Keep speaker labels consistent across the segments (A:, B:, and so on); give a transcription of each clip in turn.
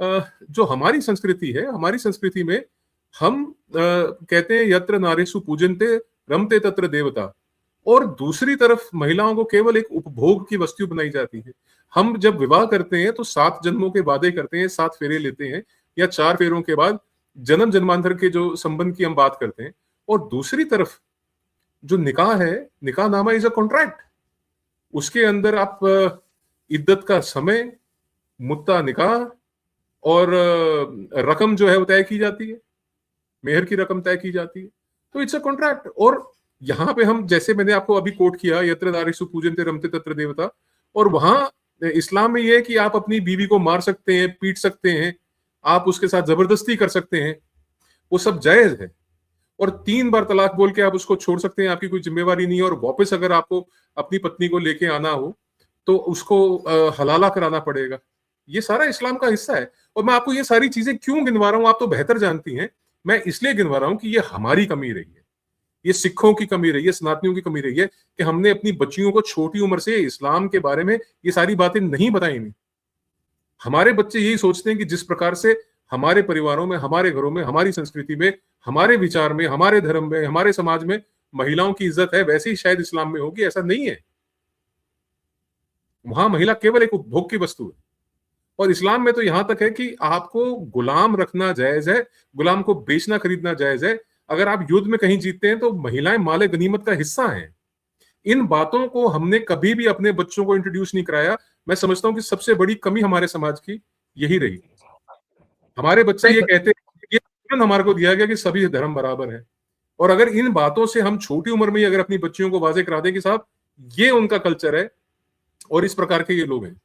A: जो हमारी संस्कृति है, हमारी संस्कृति में हम कहते हैं यत्र नारीषु पूजन्ते रमते तत्र देवता, और दूसरी तरफ महिलाओं को केवल एक उपभोग की वस्तु बनाई जाती है। हम जब विवाह करते हैं तो 7 जन्मों के वादे करते हैं, 7 फेरे लेते हैं, या 4 फेरों के बाद जन्म जन्मांतर के जो संबंध की हम बात करते हैं। और दूसरी तरफ जो निकाह है, निकाह नामा इज अ कॉन्ट्रैक्ट। उसके अंदर आप इद्दत का समय, मुत्ता निकाह और रकम जो है वो तय की जाती है, मेहर की रकम तय की जाती है। तो इट्स अ कॉन्ट्रैक्ट। और यहाँ पे हम, जैसे मैंने आपको अभी कोट किया, यत्र नारीषु पूजन्ते रमते तत्र देवता, और वहां इस्लाम में यह है कि आप अपनी बीवी को मार सकते हैं, पीट सकते हैं, आप उसके साथ जबरदस्ती कर सकते हैं, वो सब जायज है। और 3 बार तलाक बोल के आप उसको छोड़ सकते हैं, आपकी कोई जिम्मेवारी नहीं है। और वापस अगर आपको अपनी पत्नी को लेके आना हो तो उसको हलाला कराना पड़ेगा। ये सारा इस्लाम का हिस्सा है। और मैं आपको ये सारी चीजें क्यों गिनवा रहा हूं, आप तो बेहतर जानती हैं। मैं इसलिए गिनवा रहा हूं कि ये हमारी कमी रही है, ये सिखों की कमी रही है, सनातनियों की कमी रही है कि हमने अपनी बच्चियों को छोटी उम्र से इस्लाम के बारे में ये सारी बातें नहीं बताई। नहीं, हमारे बच्चे यही सोचते हैं कि जिस प्रकार से हमारे परिवारों में, हमारे घरों में, हमारी संस्कृति में, हमारे विचार में, हमारे धर्म में, हमारे समाज में महिलाओं की इज्जत है, वैसे ही शायद इस्लाम में होगी। ऐसा नहीं है। वहां महिला केवल एक उपभोग की वस्तु है। और इस्लाम में तो यहां तक है कि आपको गुलाम रखना जायज है, गुलाम को बेचना खरीदना जायज है। अगर आप युद्ध में कहीं जीतते हैं तो महिलाएं माले गनीमत का हिस्सा हैं। इन बातों को हमने कभी भी अपने बच्चों को इंट्रोड्यूस नहीं कराया। मैं समझता हूं कि सबसे बड़ी कमी हमारे समाज की यही रही। हमारे बच्चे ये कहते हैं, ये तुरंत हमारे को दिया गया कि सभी धर्म बराबर है। और अगर इन बातों से हम छोटी उम्र में ही अगर अपनी बच्चियों को वाजे करा दें कि साहब ये उनका कल्चर है और इस प्रकार के ये लोग हैं,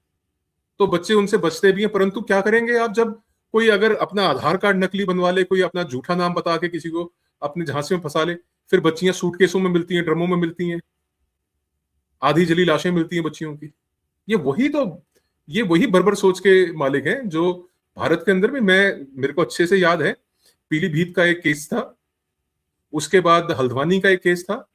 A: तो बच्चे उनसे बचते भी हैं। परंतु क्या करेंगे आप, जब कोई अगर अपना आधार कार्ड नकली बनवा ले, कोई अपना झूठा नाम बता के किसी को अपने झांसे में फंसा ले, फिर बच्चियां सूटकेसों में मिलती हैं, ड्रमों में मिलती हैं, आधी जली लाशें मिलती हैं बच्चियों की। ये वही तो, ये वही बर्बर सोच के मालिक हैं जो भारत के अंदर भी, मेरे को अच्छे से याद है, पीलीभीत का एक केस था, उसके बाद हल्द्वानी का एक केस था।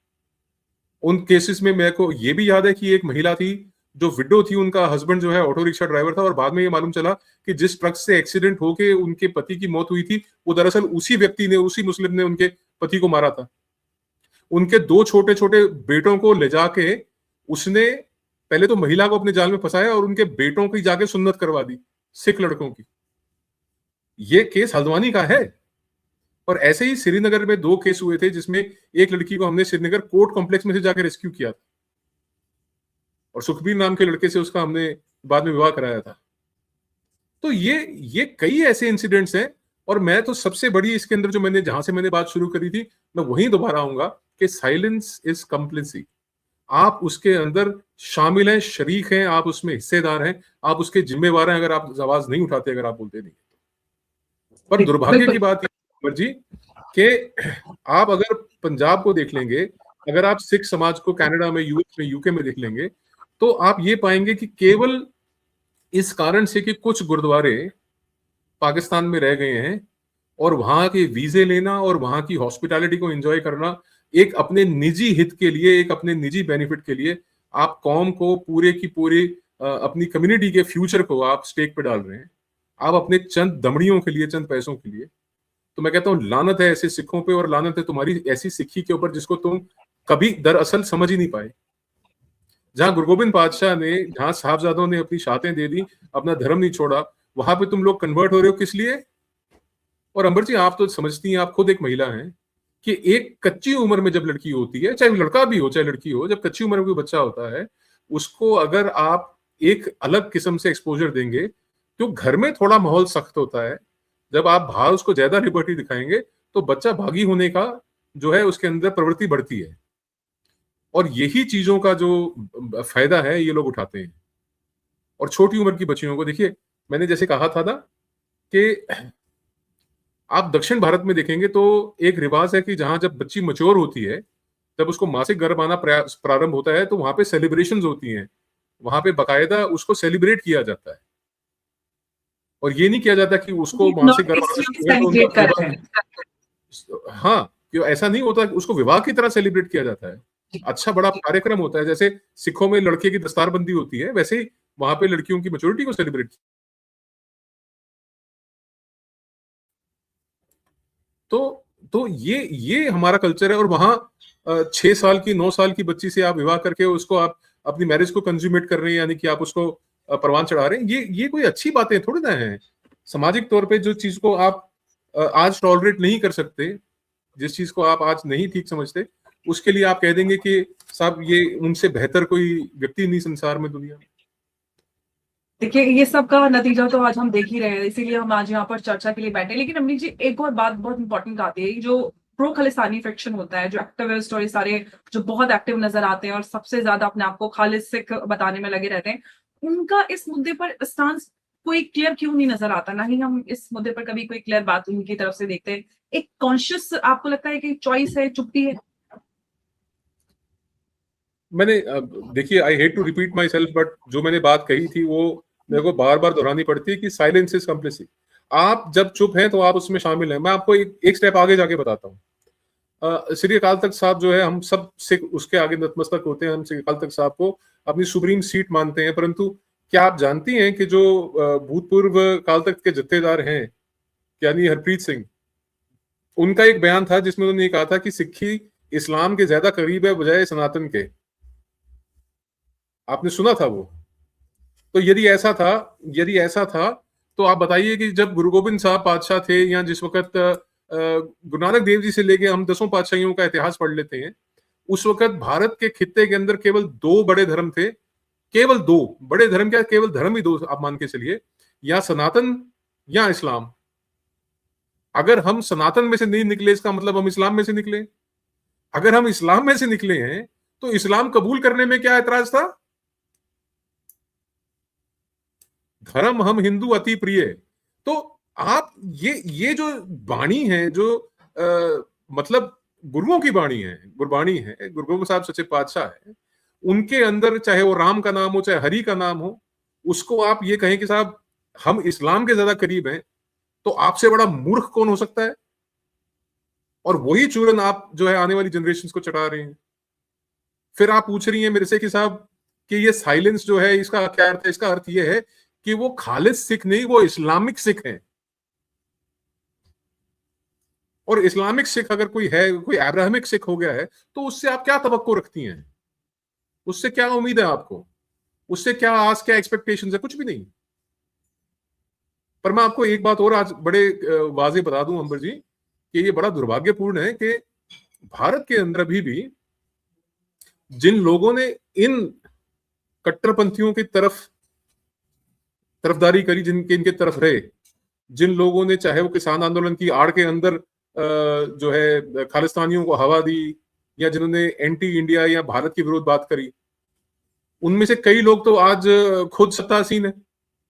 A: उन केसेस में मेरे को ये भी याद है कि एक महिला थी जो विडो थी, उनका हस्बैंड जो है ऑटो रिक्शा ड्राइवर था, और बाद में ये मालूम चला कि जिस ट्रक से एक्सीडेंट होके उनके पति की मौत हुई थी, वो दरअसल उसी व्यक्ति ने, उसी मुस्लिम ने उनके पति को मारा था। उनके 2 छोटे छोटे बेटों को ले जाके उसने पहले तो महिला को अपने जाल में फंसाया और उनके बेटों की जाके सुन्नत करवा दी, सिख लड़कों की। ये केस हल्द्वानी का है। और ऐसे ही श्रीनगर में 2 केस हुए थे जिसमें एक लड़की को हमने श्रीनगर कोर्ट कॉम्प्लेक्स में से जाकर रेस्क्यू किया था, और सुखबीर नाम के लड़के से उसका हमने बाद में विवाह कराया था। तो ये कई ऐसे इंसिडेंट्स हैं। और मैं तो सबसे बड़ी इसके अंदर जो मैंने, जहां से मैंने बात शुरू करी थी, मैं वहीं दोबारा आऊंगा कि साइलेंस इज कंप्लिसी। आप उसके अंदर शामिल हैं, शरीक हैं, आप उसमें हिस्सेदार हैं, आप उसके जिम्मेवार हैं अगर आप आवाज नहीं उठाते, अगर आप बोलते नहीं। पर दुर्भाग्य की बात है जी कि आप अगर पंजाब को देख लेंगे, अगर आप सिख समाज को कनाडा में, यूएस में, यूके में देख लेंगे, तो आप ये पाएंगे कि केवल इस कारण से कि कुछ गुरुद्वारे पाकिस्तान में रह गए हैं और वहां के वीजे लेना और वहां की हॉस्पिटैलिटी को एंजॉय करना एक अपने निजी हित के लिए, एक अपने निजी बेनिफिट के लिए, आप कौम को पूरे की पूरी अपनी कम्युनिटी के फ्यूचर को आप स्टेक पे डाल रहे हैं, आप अपने चंद दमड़ियों के लिए, चंद पैसों के लिए। तो मैं कहता हूं लानत है ऐसे सिखों पे, और लानत है तुम्हारी ऐसी सिक्खी के ऊपर जिसको तुम कभी दरअसल समझ ही नहीं पाए। जहां गुरु गोबिंद पातशाह ने, जहां साहबजादों ने अपनी शातें दे दी, अपना धर्म नहीं छोड़ा, वहां पे तुम लोग कन्वर्ट हो रहे हो किस लिए? और अंबर जी, आप तो समझती हैं, आप खुद एक महिला हैं, कि एक कच्ची उम्र में जब लड़की होती है, चाहे लड़का भी हो चाहे लड़की हो, जब कच्ची उम्र में कोई बच्चा होता है, उसको अगर आप एक अलग किस्म से एक्सपोजर देंगे, तो घर में थोड़ा माहौल सख्त होता है, जब आप बाहर उसको ज्यादा लिबर्टी दिखाएंगे तो बच्चा भागी होने का जो है उसके अंदर प्रवृत्ति बढ़ती है। और यही चीजों का जो फायदा है ये लोग उठाते हैं। और छोटी उम्र की बच्चियों को देखिए, मैंने जैसे कहा था ना कि आप दक्षिण भारत में देखेंगे तो एक रिवाज है कि जहां जब बच्ची मैच्योर होती है, जब उसको मासिक गर्भ आना प्रारंभ होता है, तो वहां पे सेलिब्रेशंस होती हैं, वहां पे बकायदा उसको सेलिब्रेट किया जाता है। और ये नहीं किया जाता कि उसको मासिक गर्भ हाँ, क्यों ऐसा नहीं होता, उसको विवाह की तरह सेलिब्रेट किया जाता है। अच्छा बड़ा कार्यक्रम होता है, जैसे सिखों में लड़के की दस्तारबंदी होती है, वैसे ही वहां पे लड़कियों की मैच्योरिटी को सेलिब्रेट तो ये हमारा कल्चर है। और वहां 6 साल की 9 साल की बच्ची से आप विवाह करके उसको आप अपनी मैरिज को कंज्यूमेट कर रहे हैं, यानी कि आप उसको परवान चढ़ा रहे हैं। ये कोई अच्छी बातें थोड़ी ना है। सामाजिक तौर पे जो चीज को आप आज टॉलरेट नहीं कर सकते, जिस चीज को आप आज नहीं ठीक समझते, उसके लिए आप कह देंगे कि साहब ये उनसे बेहतर कोई व्यक्ति नहीं संसार में, दुनिया में।
B: देखिए, ये सब का नतीजा तो आज हम देख ही रहे हैं, इसीलिए हम आज यहाँ पर चर्चा के लिए बैठे। लेकिन अमनीत जी, एक और बात बहुत इंपॉर्टेंट आती है, जो प्रो खालिस्तानी फ्रिक्शन होता है, जो एक्टिविस्ट और ये सारे जो बहुत एक्टिव नजर आते हैं और सबसे ज्यादा अपने आप को खालिद सिख बताने में लगे रहते हैं, उनका इस मुद्दे पर स्टांस कोई क्लियर क्यों नहीं नजर आता? ना ही हम इस मुद्दे पर कभी कोई क्लियर बात उनकी तरफ से देखते हैं। एक कॉन्शियस आपको लगता है कि चॉइस है, चुप्पी है?
A: मैंने देखिए, I hate to repeat myself, but जो मैंने बात कही थी वो मेरे को बार बार दोहरानी पड़ती है कि साइलेंस इज कंप्लिसिटी। आप जब चुप हैं तो आप उसमें शामिल हैं। मैं आपको एक स्टेप आगे जाके बताता हूँ। श्री अकाल तख्त साहब जो है, हम सब सिख उसके आगे नतमस्तक होते हैं, हम श्री अकाल तख्त साहब को अपनी सुप्रीम सीट मानते हैं। परंतु क्या आप जानती हैं कि जो भूतपूर्व अकाल तख्त के जत्थेदार हैं, यानी हरप्रीत सिंह, उनका एक बयान था जिसमें उन्होंने कहा था कि सिक्खी इस्लाम के ज्यादा करीब है बजाय सनातन के। आपने सुना था वो? तो यदि ऐसा था तो आप बताइए कि जब गुरु गोविंद साहब पातशाह थे, या जिस वक्त गुरु नानक देव जी से लेके हम 10 पातशाहियों का इतिहास पढ़ लेते हैं, उस वक्त भारत के खित्ते के अंदर केवल 2 बड़े धर्म थे। केवल 2 बड़े धर्म, क्या केवल धर्म ही 2 आप मान के चलिए, या सनातन या इस्लाम। अगर हम सनातन में से नहीं निकले, इसका मतलब हम इस्लाम में से निकले। अगर हम इस्लाम में से निकले हैं तो इस्लाम कबूल करने में क्या ऐतराज था? धर्म हम हिंदू अति प्रिय। तो आप ये जो वाणी है, जो मतलब गुरुओं की वाणी है, गुरबाणी है, गुरु गोविंद साहब सच्चे पातशाह है, उनके अंदर चाहे वो राम का नाम हो चाहे हरि का नाम हो, उसको आप ये कहें कि साहब हम इस्लाम के ज्यादा करीब हैं, तो आपसे बड़ा मूर्ख कौन हो सकता है? और वही चूरन आप जो है आने वाली जनरेशन को चढ़ा रहे हैं। फिर आप पूछ रही हैं मेरे से कि साहब कि ये साइलेंस जो है इसका क्या अर्थ है? इसका अर्थ ये है कि वो खालिद सिख नहीं, वो इस्लामिक सिख हैं। और इस्लामिक सिख अगर कोई है, कोई अब्राहमिक सिख हो गया है, तो उससे आप क्या तवक्को रखती हैं? उससे क्या उम्मीद है आपको? उससे क्या आस, क्या एक्सपेक्टेशंस है? कुछ भी नहीं। पर मैं आपको एक बात और आज बड़े वाजे बता दूं अंबर जी, कि ये बड़ा दुर्भाग्यपूर्ण है कि भारत के अंदर अभी भी जिन लोगों ने इन कट्टरपंथियों की तरफदारी करी, जिनके इनके तरफ रहे, जिन लोगों ने चाहे वो किसान आंदोलन की आड़ के अंदर जो है खालिस्तानियों को हवा दी, या जिन्होंने एंटी इंडिया या भारत के विरोध बात करी, उनमें से कई लोग तो आज खुद सत्तासीन है।